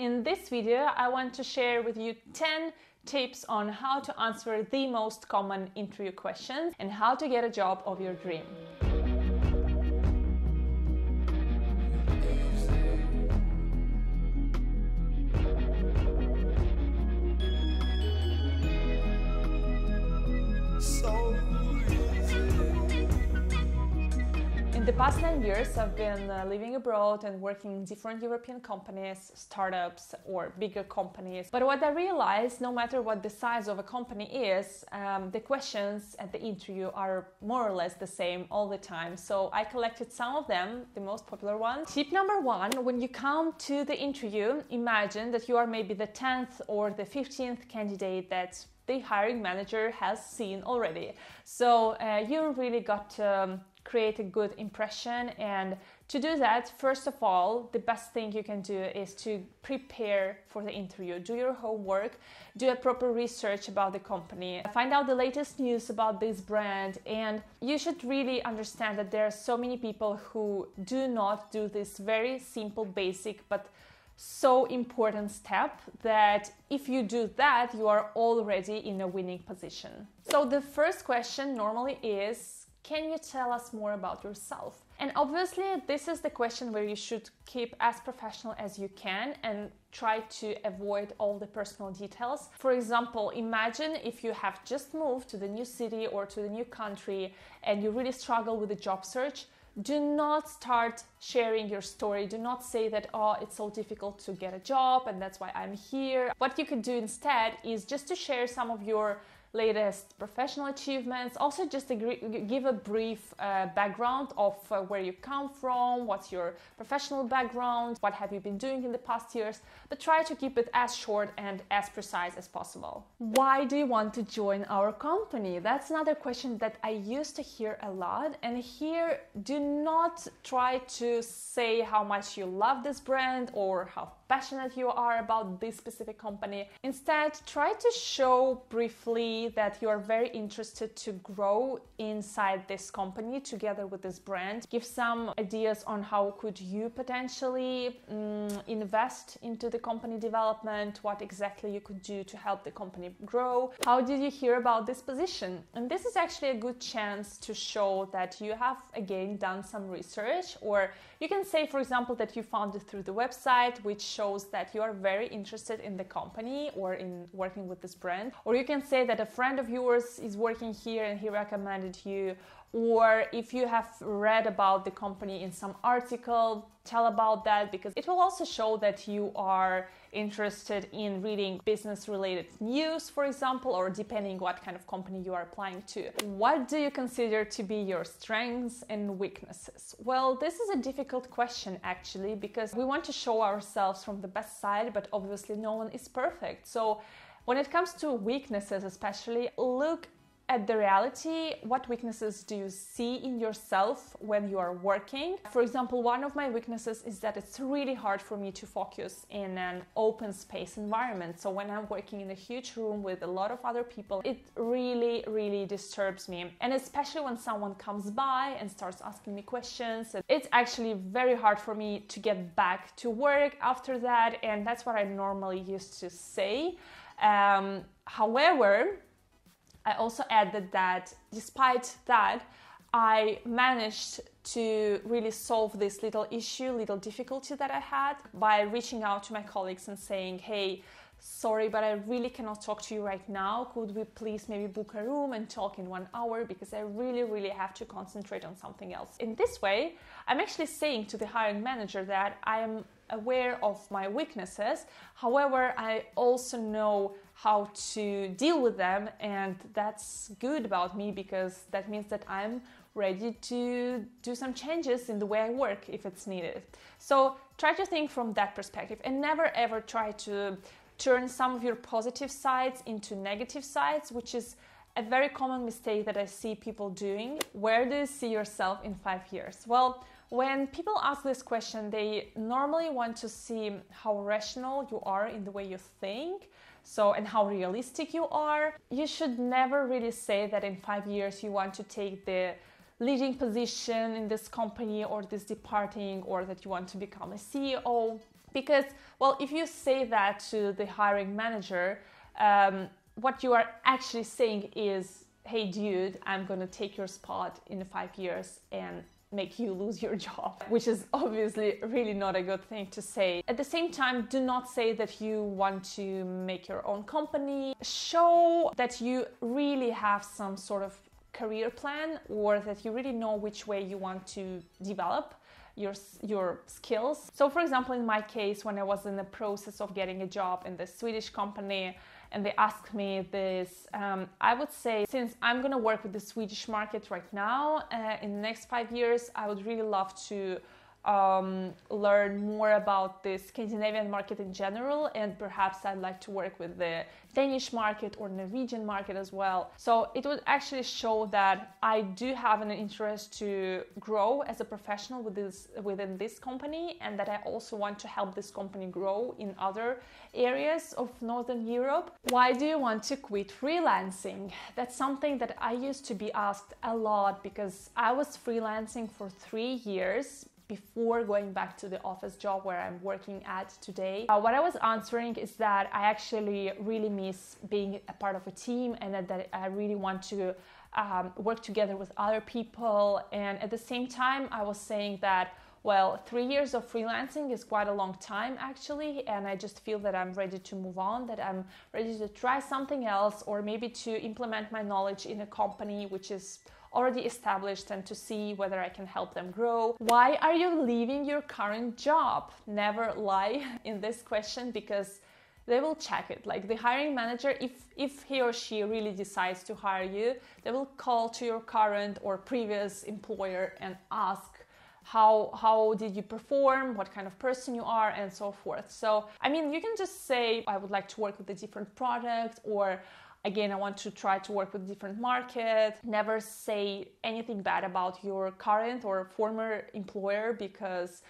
In this video, I want to share with you 10 tips on how to answer the most common interview questions and how to get a job of your dream. In the past 9 years, I've been living abroad and working in different European companies, startups or bigger companies. But what I realized, no matter what the size of a company is, the questions at the interview are more or less the same all the time. So I collected some of them, the most popular ones. Tip number 1, when you come to the interview, imagine that you are maybe the 10th or the 15th candidate that the hiring manager has seen already. So you really got to create a good impression, and to do that, first of all, the best thing you can do is to prepare for the interview. Do your homework, do a proper research about the company, find out the latest news about this brand, and you should really understand that there are so many people who do not do this very simple, basic, but so important step that if you do that, you are already in a winning position. So the first question normally is, can you tell us more about yourself? And obviously, this is the question where you should keep as professional as you can and try to avoid all the personal details. For example, imagine if you have just moved to the new city or to the new country and you really struggle with the job search. Do not start sharing your story. Do not say that, oh, it's so difficult to get a job and that's why I'm here. What you could do instead is just to share some of your latest professional achievements. Also, just give a brief background of where you come from, what's your professional background, what have you been doing in the past years, but try to keep it as short and as precise as possible. Why do you want to join our company? That's another question that I used to hear a lot. And here, do not try to say how much you love this brand or how passionate you are about this specific company. Instead, try to show briefly that you are very interested to grow inside this company together with this brand. Give some ideas on how could you potentially invest into the company development, what exactly you could do to help the company grow. How did you hear about this position? And this is actually a good chance to show that you have again done some research, or you can say, for example, that you found it through the website, which shows that you are very interested in the company or in working with this brand. Or you can say that a friend of yours is working here and he recommended you. Or if you have read about the company in some article, tell about that, because it will also show that you are interested in reading business-related news, for example, or depending what kind of company you are applying to. What do you consider to be your strengths and weaknesses? Well, this is a difficult question actually, because we want to show ourselves from the best side, but obviously no one is perfect. So when it comes to weaknesses especially, look at the reality. What weaknesses do you see in yourself when you are working? For example, one of my weaknesses is that it's really hard for me to focus in an open space environment. So when I'm working in a huge room with a lot of other people, it really disturbs me. And especially when someone comes by and starts asking me questions, it's actually very hard for me to get back to work after that. And that's what I normally used to say. However, I also added that despite that, I managed to really solve this little issue, little difficulty that I had by reaching out to my colleagues and saying, hey, sorry, but I really cannot talk to you right now. Could we please maybe book a room and talk in 1 hour, because I really have to concentrate on something else. In this way, I'm actually saying to the hiring manager that I am aware of my weaknesses. However, I also know how to deal with them, and that's good about me, because that means that I'm ready to do some changes in the way I work if it's needed. So try to think from that perspective and never ever try to turn some of your positive sides into negative sides, which is a very common mistake that I see people doing. Where do you see yourself in 5 years? Well, when people ask this question, they normally want to see how rational you are in the way you think, and how realistic you are. You should never really say that in 5 years you want to take the leading position in this company or this departing, or that you want to become a CEO. Because, well, if you say that to the hiring manager, what you are actually saying is, hey dude, I'm gonna take your spot in 5 years and make you lose your job, which is obviously really not a good thing to say. At the same time, do not say that you want to make your own company. Show that you really have some sort of career plan, or that you really know which way you want to develop your skills. So for example, in my case, when I was in the process of getting a job in this Swedish company and they asked me this, I would say, since I'm gonna work with the Swedish market right now, in the next 5 years, I would really love to learn more about the Scandinavian market in general, and perhaps I'd like to work with the Danish market or Norwegian market as well. So it would actually show that I do have an interest to grow as a professional within this company, and that I also want to help this company grow in other areas of Northern Europe. Why do you want to quit freelancing? That's something that I used to be asked a lot, because I was freelancing for 3 years before going back to the office job where I'm working at today. What I was answering is that I actually really miss being a part of a team, and that I really want to work together with other people. And at the same time, I was saying that, well, 3 years of freelancing is quite a long time actually, and I just feel that I'm ready to move on, that I'm ready to try something else, or maybe to implement my knowledge in a company which is already established, and to see whether I can help them grow. Why are you leaving your current job? Never lie in this question, because they will check it. Like the hiring manager, if he or she really decides to hire you, they will call to your current or previous employer and ask how did you perform, what kind of person you are, and so forth. So, I mean, you can just say, I would like to work with a different product, or again, I want to try to work with a different market. Never say anything bad about your current or former employer, because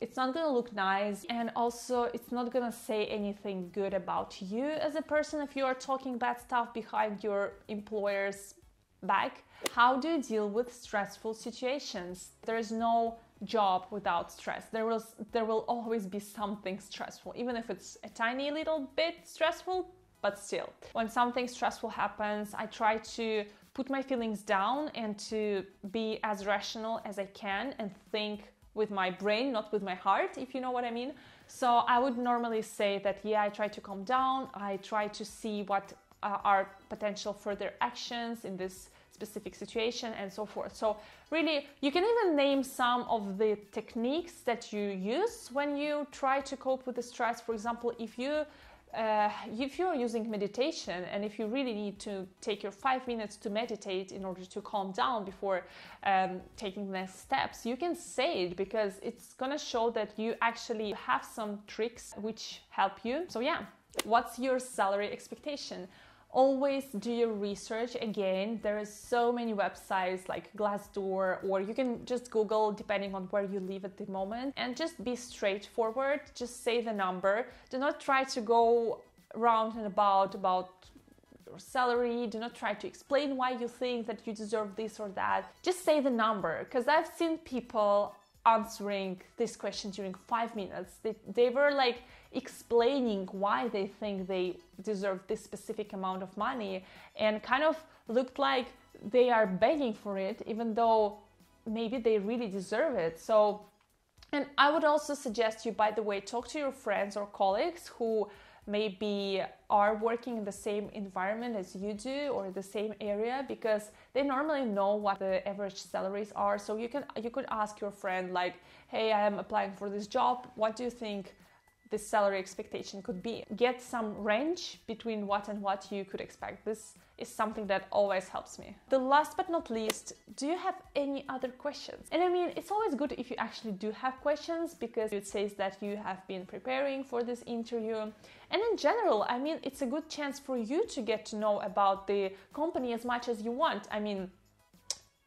it's not going to look nice, and also it's not going to say anything good about you as a person if you are talking bad stuff behind your employer's back. How do you deal with stressful situations? There is no job without stress. There will always be something stressful, even if it's a tiny little bit stressful. But still, when something stressful happens, I try to put my feelings down and to be as rational as I can and think with my brain, not with my heart, if you know what I mean. So I would normally say that, yeah, I try to calm down. I try to see what are potential further actions in this specific situation, and so forth. So really, you can even name some of the techniques that you use when you try to cope with the stress. For example, if you're using meditation, and if you really need to take your 5 minutes to meditate in order to calm down before taking the next steps, you can say it, because it's gonna show that you actually have some tricks which help you. So yeah, what's your salary expectation? Always do your research. Again, there is so many websites like Glassdoor, or you can just Google depending on where you live at the moment, and just be straightforward. Just say the number. Do not try to go round and about your salary. Do not try to explain why you think that you deserve this or that. Just say the number, because I've seen people answering this question during 5 minutes. They were like explaining why they think they deserve this specific amount of money, and kind of looked like they are begging for it, even though maybe they really deserve it. So, and I would also suggest you, by the way, talk to your friends or colleagues who maybe are working in the same environment as you do, or the same area, because they normally know what the average salaries are. So you could ask your friend, like, hey, I am applying for this job, what do you think this salary expectation could be? Get some range between what and what you could expect. This is something that always helps me. The last but not least, do you have any other questions? And I mean, it's always good if you actually do have questions, because it says that you have been preparing for this interview. And in general, I mean, it's a good chance for you to get to know about the company as much as you want. I mean,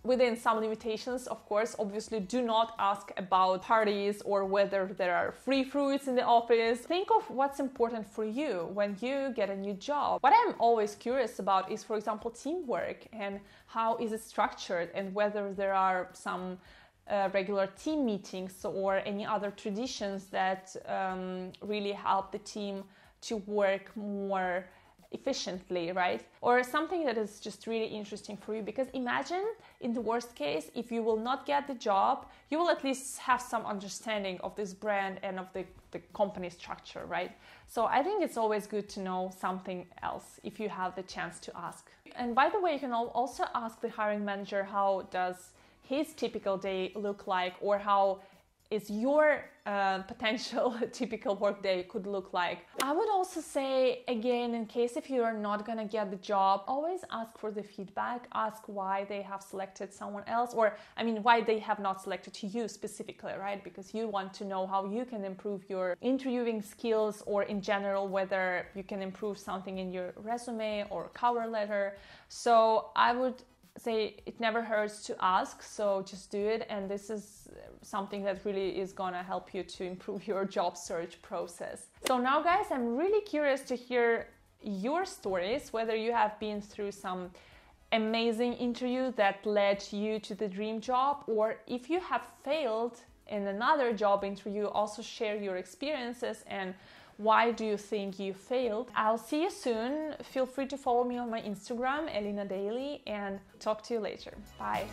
within some limitations, of course. Obviously, do not ask about parties or whether there are free fruits in the office. Think of what's important for you when you get a new job. What I'm always curious about is, for example, teamwork, and how is it structured, and whether there are some regular team meetings or any other traditions that really help the team to work more efficiently, right? Or something that is just really interesting for you, because imagine in the worst case, if you will not get the job, you will at least have some understanding of this brand and of the company structure, right? So I think it's always good to know something else if you have the chance to ask. And by the way, you can also ask the hiring manager, how does his typical day look like, or how is your potential typical workday could look like. I would also say, again, in case if you are not gonna get the job, always ask for the feedback, ask why they have selected someone else, or I mean why they have not selected you specifically, right? Because you want to know how you can improve your interviewing skills, or in general whether you can improve something in your resume or cover letter. So I would say it never hurts to ask, so just do it, and this is something that really is gonna help you to improve your job search process. So now guys, I'm really curious to hear your stories, whether you have been through some amazing interview that led you to the dream job, or if you have failed in another job interview, also share your experiences and why do you think you failed. I'll see you soon. Feel free to follow me on my Instagram, Ellina Daily, and talk to you later. Bye.